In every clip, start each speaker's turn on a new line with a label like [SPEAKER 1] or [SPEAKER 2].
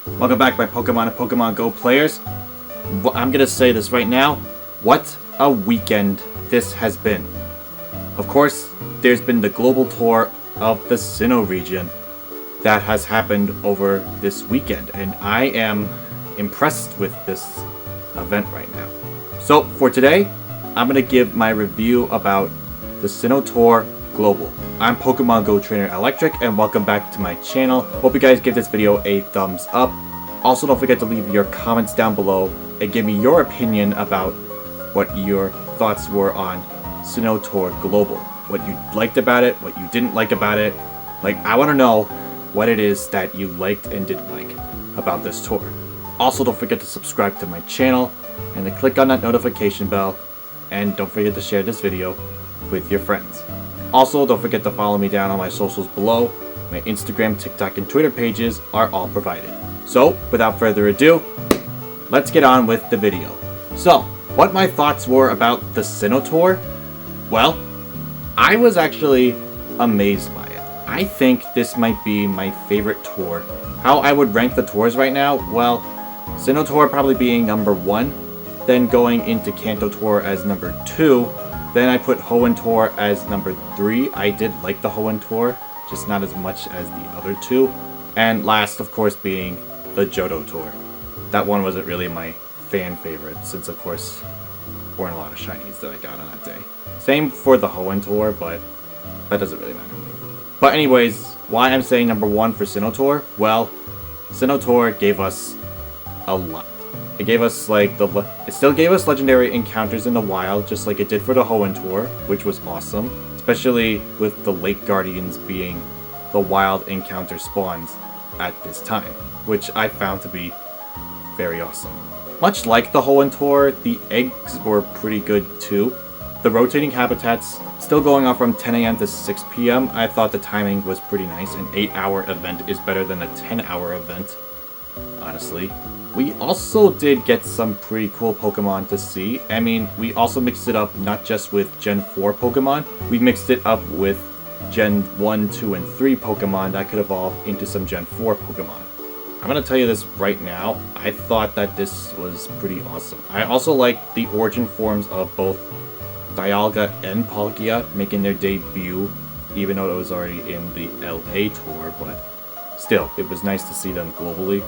[SPEAKER 1] Welcome back, my Pokemon and Pokemon Go players. I'm gonna say this right now. What a weekend this has been. Of course, there's been the global tour of the Sinnoh region that has happened over this weekend, and I am impressed with this event right now. So for today, I'm gonna give my review about the Sinnoh Tour Global. I'm Pokemon Go Trainer Electric, and welcome back to my channel. Hope you guys give this video a thumbs up. Also, don't forget to leave your comments down below and give me your opinion about what your thoughts were on Sinnoh Tour Global. What you liked about it, what you didn't like about it. Like, I want to know what it is that you liked and didn't like about this tour. Also, don't forget to subscribe to my channel and to click on that notification bell. And don't forget to share this video with your friends. Also, don't forget to follow me down on my socials below. My Instagram, TikTok, and Twitter pages are all provided. So, without further ado, let's get on with the video. So, what my thoughts were about the Sinnoh Tour? Well, I was actually amazed by it. I think this might be my favorite tour. How I would rank the tours right now? Well, Sinnoh Tour probably being number 1, then going into Kanto Tour as number 2, then I put Hoenn Tour as number 3. I did like the Hoenn Tour, just not as much as the other two. And last, of course, being the Johto Tour. That one wasn't really my fan favorite, since of course weren't a lot of shinies that I got on that day. Same for the Hoenn Tour, but that doesn't really matter to me. But anyways, why I'm saying number 1 for Sinnoh Tour? Well, Sinnoh Tour gave us a lot. It gave us it still gave us legendary encounters in the wild, just like it did for the Hoenn Tour, which was awesome. Especially with the Lake Guardians being the wild encounter spawns at this time, which I found to be very awesome. Much like the Hoenn Tour, the eggs were pretty good too. The rotating habitats, still going on from 10 AM to 6 PM, I thought the timing was pretty nice. An 8-hour event is better than a 10-hour event, honestly. We also did get some pretty cool Pokemon to see. I mean, we also mixed it up not just with Gen 4 Pokemon, we mixed it up with Gen 1, 2, and 3 Pokemon that could evolve into some Gen 4 Pokemon. I'm gonna tell you this right now, I thought that this was pretty awesome. I also like the origin forms of both Dialga and Palkia making their debut, even though it was already in the LA tour, but still, it was nice to see them globally.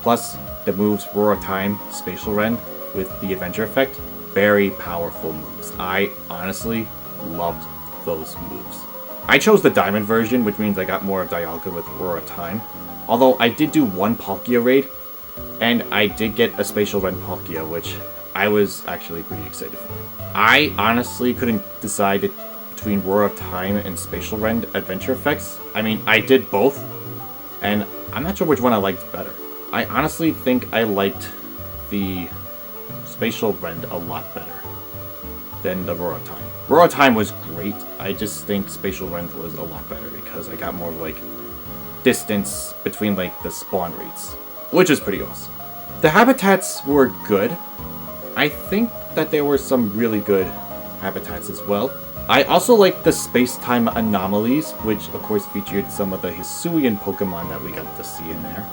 [SPEAKER 1] Plus, the moves Roar Time, Spatial Rend with the Adventure effect, very powerful moves. I honestly loved those moves. I chose the Diamond version, which means I got more of Dialga with Roar Time. Although I did do one Palkia raid, and I did get a Spatial Rend Palkia, which I was actually pretty excited for. I honestly couldn't decide between Roar of Time and Spatial Rend Adventure effects. I mean, I did both, and I'm not sure which one I liked better. I honestly think I liked the Spatial Rend a lot better than the Roar of Time. Roar of Time was great, I just think Spatial Rend was a lot better because I got more like distance between like the spawn rates, which is pretty awesome. The habitats were good. I think that there were some really good habitats as well. I also like the space-time anomalies, which of course featured some of the Hisuian Pokemon that we got to see in there.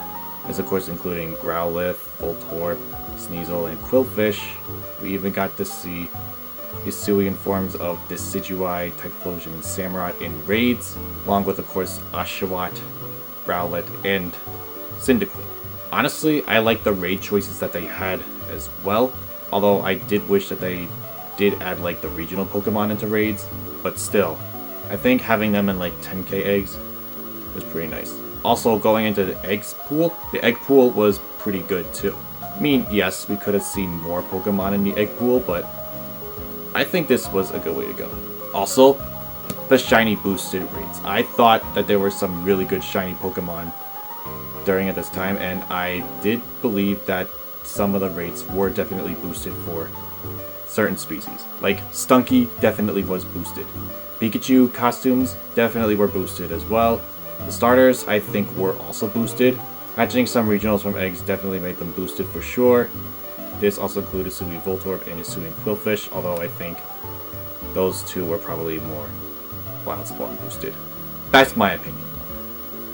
[SPEAKER 1] As of course including Growlithe, Voltorb, Sneasel, and Quillfish. We even got to see Hisuian forms of Decidueye, Typhlosion, and Samurott in raids, along with of course Oshawott, Rowlet, and Cyndaquil. Honestly, I like the raid choices that they had as well, although I did wish that they did add like the regional Pokemon into raids, but still, I think having them in like 10k eggs was pretty nice. Also, going into the egg pool was pretty good too. I mean, yes, we could have seen more Pokemon in the egg pool, but I think this was a good way to go. Also, the shiny boosted raids. I thought that there were some really good shiny Pokemon during at this time, and I did believe that some of the rates were definitely boosted for certain species. Like, Stunky definitely was boosted. Pikachu costumes definitely were boosted as well. The starters, I think, were also boosted. Hatching some regionals from eggs definitely made them boosted for sure. This also included Hisui Voltorb and Hisui Quillfish, although I think those two were probably more wild spawn boosted. That's my opinion.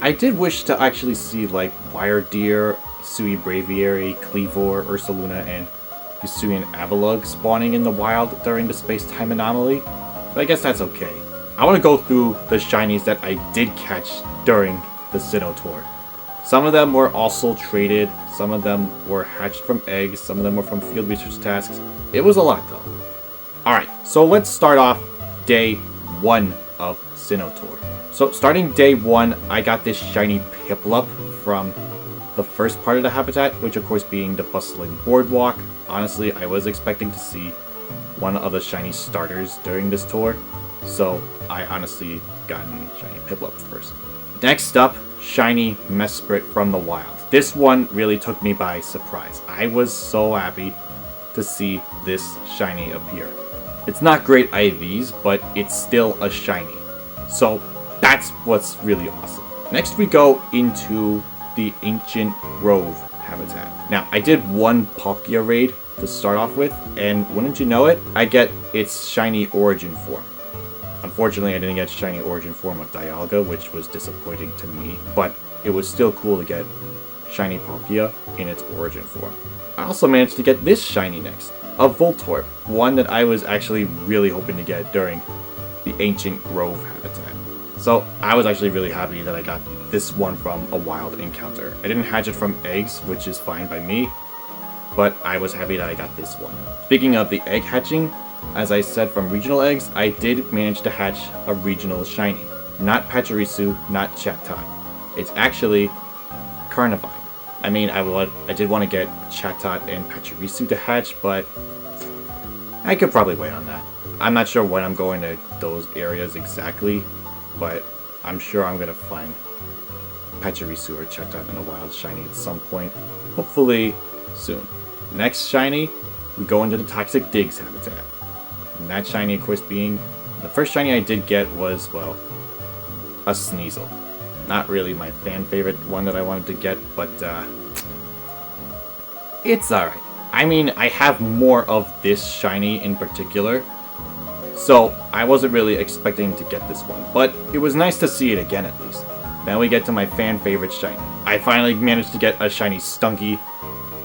[SPEAKER 1] I did wish to actually see like Wire Deer, Sui Braviary, Cleavor, Ursaluna, and Hisuian Avalugg spawning in the wild during the space-time anomaly, but I guess that's okay. I want to go through the shinies that I did catch during the Sinnoh Tour. Some of them were also traded, some of them were hatched from eggs, some of them were from field research tasks. It was a lot though. Alright, so let's start off day 1 of Sinnoh Tour. So starting day 1, I got this shiny Piplup from the first part of the habitat, which of course being the bustling boardwalk. Honestly, I was expecting to see one of the shiny starters during this tour, so I honestly gotten shiny Piplup first. Next up, shiny Mesprit from the wild. This one really took me by surprise. I was so happy to see this shiny appear. It's not great IVs, but it's still a shiny. So that's what's really awesome. Next we go into the Ancient Grove habitat. Now, I did one Palkia raid to start off with, and wouldn't you know it, I get its shiny origin form. Unfortunately, I didn't get shiny origin form of Dialga, which was disappointing to me, but it was still cool to get shiny Palkia in its origin form. I also managed to get this shiny next, a Voltorb, one that I was actually really hoping to get during the Ancient Grove habitat. So I was actually really happy that I got this one from a wild encounter. I didn't hatch it from eggs, which is fine by me, but I was happy that I got this one. Speaking of the egg hatching, as I said from regional eggs, I did manage to hatch a regional shiny. Not Pachirisu, not Chatot. It's actually Carnivine. I mean, I did want to get Chatot and Pachirisu to hatch, but I could probably wait on that. I'm not sure when I'm going to those areas exactly, but I'm sure I'm going to find Pachirisu or Chatot in a wild shiny at some point. Hopefully soon. Next shiny, we go into the Toxic Digs habitat. And that shiny, of course, being... the first shiny I did get was, well, a Sneasel. Not really my fan favorite one that I wanted to get, but it's alright. I mean, I have more of this shiny in particular, so I wasn't really expecting to get this one, but it was nice to see it again at least. Now we get to my fan favorite shiny. I finally managed to get a shiny Stunky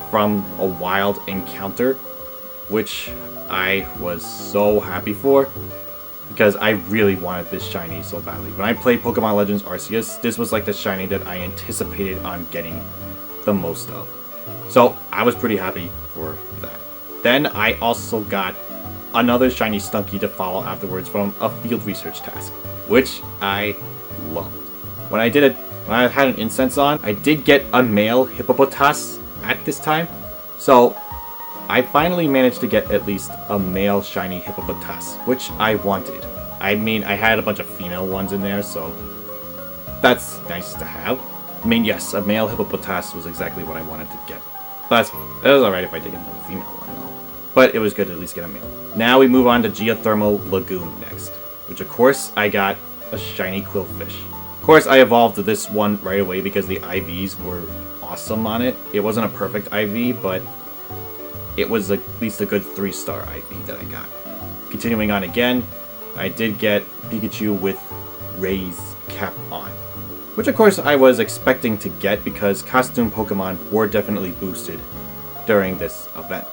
[SPEAKER 1] from a wild encounter, which I was so happy for, because I really wanted this shiny so badly. When I played Pokemon Legends Arceus, this was like the shiny that I anticipated on getting the most of. So I was pretty happy for that. Then I also got another shiny Stunky to follow afterwards from a field research task, which I loved. When I had an incense on, I did get a male Hippopotas at this time, so I finally managed to get at least a male shiny Hippopotas, which I wanted. I mean, I had a bunch of female ones in there, so that's nice to have. I mean, yes, a male Hippopotas was exactly what I wanted to get. But it was alright if I did get another female one, though. But it was good to at least get a male. Now we move on to Geothermal Lagoon next, which of course I got a shiny Quillfish. Of course, I evolved this one right away because the IVs were awesome on it. It wasn't a perfect IV, but it was at least a good 3-star IV that I got. Continuing on again, I did get Pikachu with Ray's cap on, which of course I was expecting to get because costume Pokemon were definitely boosted during this event.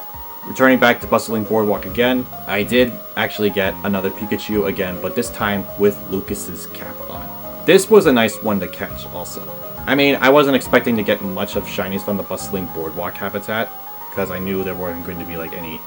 [SPEAKER 1] Returning back to Bustling Boardwalk again, I did actually get another Pikachu again, but this time with Lucas's cap on. This was a nice one to catch also. I mean, I wasn't expecting to get much of shinies from the Bustling Boardwalk habitat, because I knew there weren't going to be like any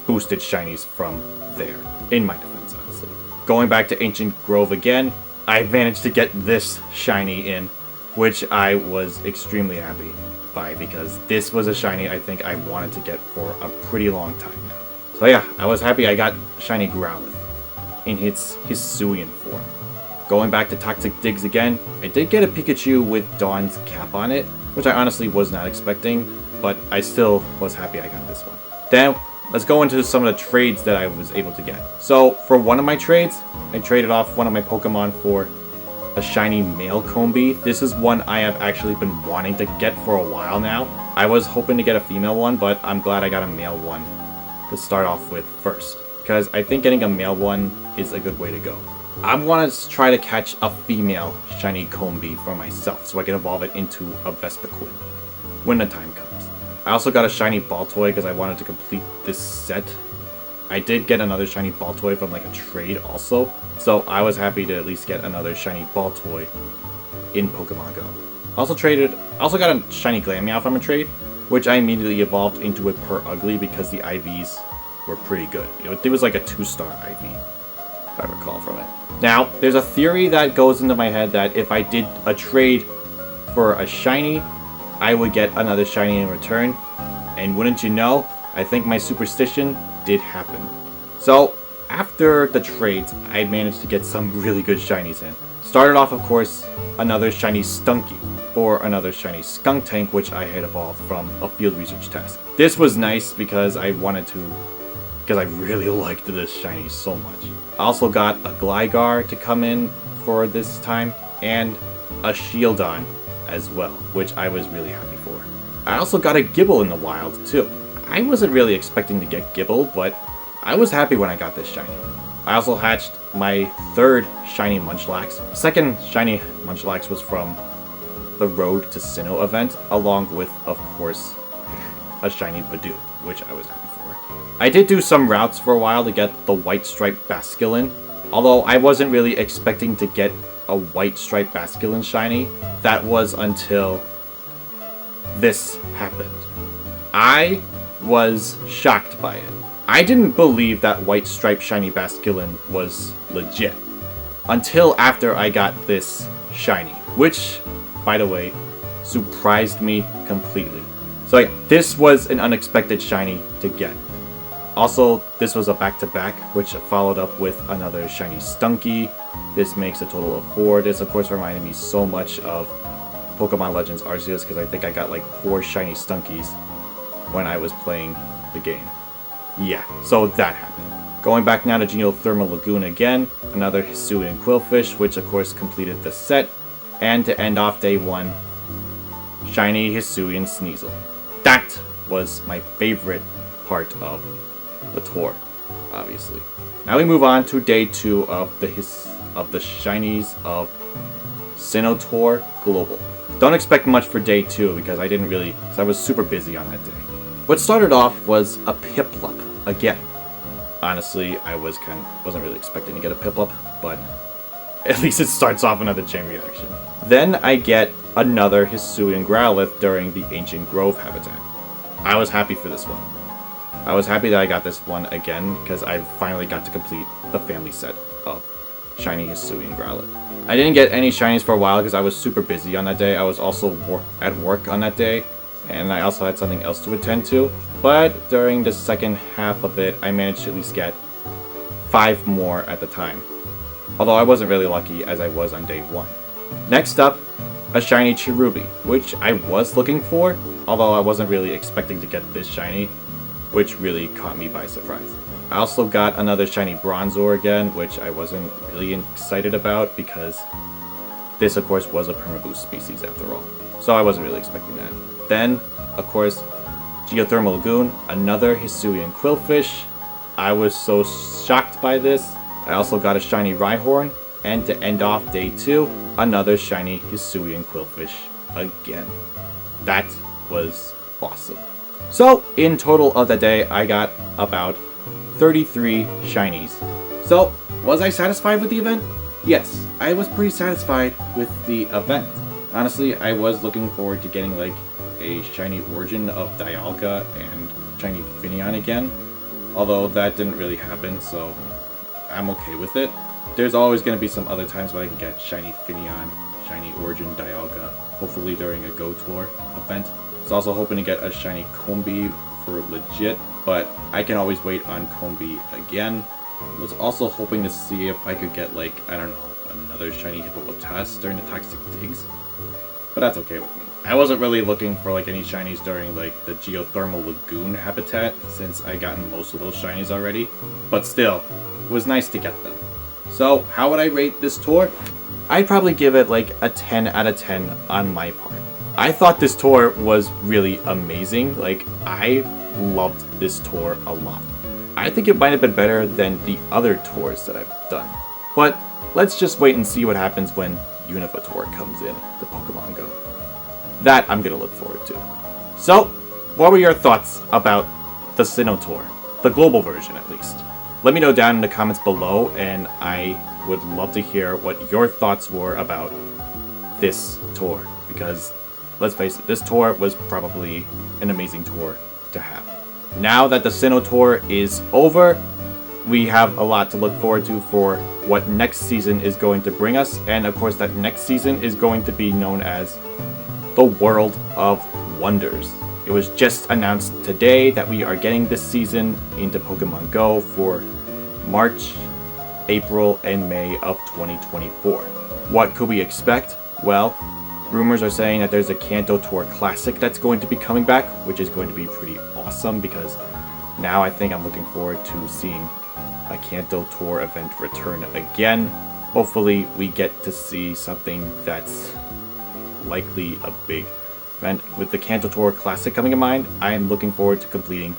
[SPEAKER 1] boosted shinies from there, in my defense, honestly. Going back to Ancient Grove again, I managed to get this shiny in, which I was extremely happy by, because this was a shiny I think I wanted to get for a pretty long time now. So yeah, I was happy I got shiny Growlithe in its Hisuian form. Going back to Toxic Digs again, I did get a Pikachu with Dawn's cap on it, which I honestly was not expecting, but I still was happy I got this one. Then, let's go into some of the trades that I was able to get. So, for one of my trades, I traded off one of my Pokemon for a shiny male Combee. This is one I have actually been wanting to get for a while now. I was hoping to get a female one, but I'm glad I got a male one to start off with first, because I think getting a male one is a good way to go. I want to try to catch a female shiny Combee for myself so I can evolve it into a Vespiquen. when the time comes. I also got a shiny ball toy because I wanted to complete this set. I did get another shiny ball toy from like a trade also, so I was happy to at least get another shiny ball toy in Pokemon Go. Also got a shiny Glameow from a trade, which I immediately evolved into a Purugly because the IVs were pretty good. You know, it was like a 2-star IV, if I recall from it. Now, there's a theory that goes into my head that if I did a trade for a shiny, I would get another shiny in return. And wouldn't you know, I think my superstition did happen. So, after the trades, I managed to get some really good shinies in. Started off, of course, another shiny Stunky, or another shiny Skuntank, which I had evolved from a field research task. This was nice because I really liked this shiny so much. I also got a Gligar to come in for this time, and a Shieldon as well, which I was really happy for. I also got a Gibble in the wild too. I wasn't really expecting to get Gibble, but I was happy when I got this shiny. I also hatched my third shiny Munchlax. Second shiny Munchlax was from the Road to Sinnoh event, along with, of course, a shiny Badoo, which I was happy for. I did do some routes for a while to get the White Stripe Basculin, although I wasn't really expecting to get a White Stripe Basculin shiny. That was until this happened. I was shocked by it. I didn't believe that White Stripe Shiny Basculin was legit until after I got this shiny, which, by the way, surprised me completely. So this was an unexpected shiny to get. Also, this was a back-to-back, which followed up with another shiny Stunky. This makes a total of 4. This, of course, reminded me so much of Pokemon Legends Arceus, because I think I got like 4 shiny Stunkies when I was playing the game. Yeah, so that happened. Going back now to Geothermal Lagoon again, another Hisuian Quillfish, which of course completed the set. And to end off day 1, shiny Hisuian Sneasel. That was my favorite part of the tour, obviously. Now we move on to day 2 of the shinies of Sinnoh Tour Global. Don't expect much for day 2 because I was super busy on that day. What started off was a Piplup again. Honestly, I wasn't really expecting to get a Piplup, but at least it starts off another chain reaction. Then I get another Hisuian Growlithe during the Ancient Grove habitat. I was happy for this one. I was happy that I got this one again because I finally got to complete the family set of shiny Hisuian Growlithe. I didn't get any shinies for a while because I was super busy on that day. I was also at work on that day, and I also had something else to attend to. But during the second half of it, I managed to at least get 5 more at the time. Although I wasn't really lucky as I was on day 1. Next up, a shiny Cherubi, which I was looking for, although I wasn't really expecting to get this shiny, which really caught me by surprise. I also got another shiny Bronzor again, which I wasn't really excited about because this, of course, was a Permaboost species after all. So I wasn't really expecting that. Then, of course, Geothermal Lagoon, another Hisuian Quillfish. I was so shocked by this. I also got a shiny Rhyhorn, and to end off day 2, another shiny Hisuian Quillfish again. That was awesome. So, in total of the day, I got about 33 shinies. So, was I satisfied with the event? Yes, I was pretty satisfied with the event. Honestly, I was looking forward to getting like a shiny Origin of Dialga and shiny Finneon again. Although that didn't really happen, so I'm okay with it. There's always going to be some other times where I can get shiny Finneon, shiny Origin Dialga, hopefully during a Go Tour event. I was also hoping to get a shiny Combee for legit, but I can always wait on Combee again. I was also hoping to see if I could get like, I don't know, another shiny Hippopotas during the Toxic Digs. But that's okay with me. I wasn't really looking for like any shinies during like the Geothermal Lagoon habitat since I gotten most of those shinies already. But still, it was nice to get them. So, how would I rate this tour? I'd probably give it like a 10 out of 10 on my part. I thought this tour was really amazing. Like, I loved this tour a lot. I think it might have been better than the other tours that I've done. But let's just wait and see what happens when Univator comes in to Pokemon Go. That I'm gonna look forward to. So, what were your thoughts about the Sinnoh Tour? The global version, at least. Let me know down in the comments below, and I would love to hear what your thoughts were about this tour. Because, let's face it, this tour was probably an amazing tour to have. Now that the Sinnoh Tour is over, we have a lot to look forward to for what next season is going to bring us. And of course, that next season is going to be known as the World of Wonders. It was just announced today that we are getting this season into Pokemon Go for March, April, and May of 2024. What could we expect? Well, rumors are saying that there's a Kanto Tour Classic that's going to be coming back, which is going to be pretty awesome because now I think I'm looking forward to seeing a Kanto Tour event return again. Hopefully we get to see something that's likely a big event. With the Kanto Tour Classic coming in mind, I am looking forward to completing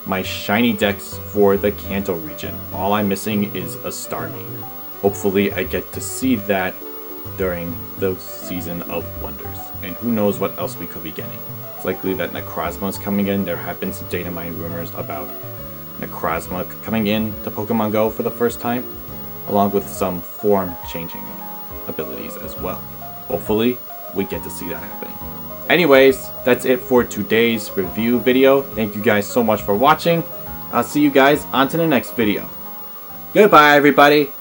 [SPEAKER 1] my shiny decks for the Kanto region. All I'm missing is a Starmie. Hopefully I get to see that during the Season of Wonders. And who knows what else we could be getting. It's likely that Necrozma is coming in. There have been some data mine rumors about Necrozma coming in to Pokemon Go for the first time, along with some form changing abilities as well. Hopefully we get to see that happening. Anyways, that's it for today's review video. Thank you guys so much for watching. I'll see you guys on to the next video. Goodbye, everybody.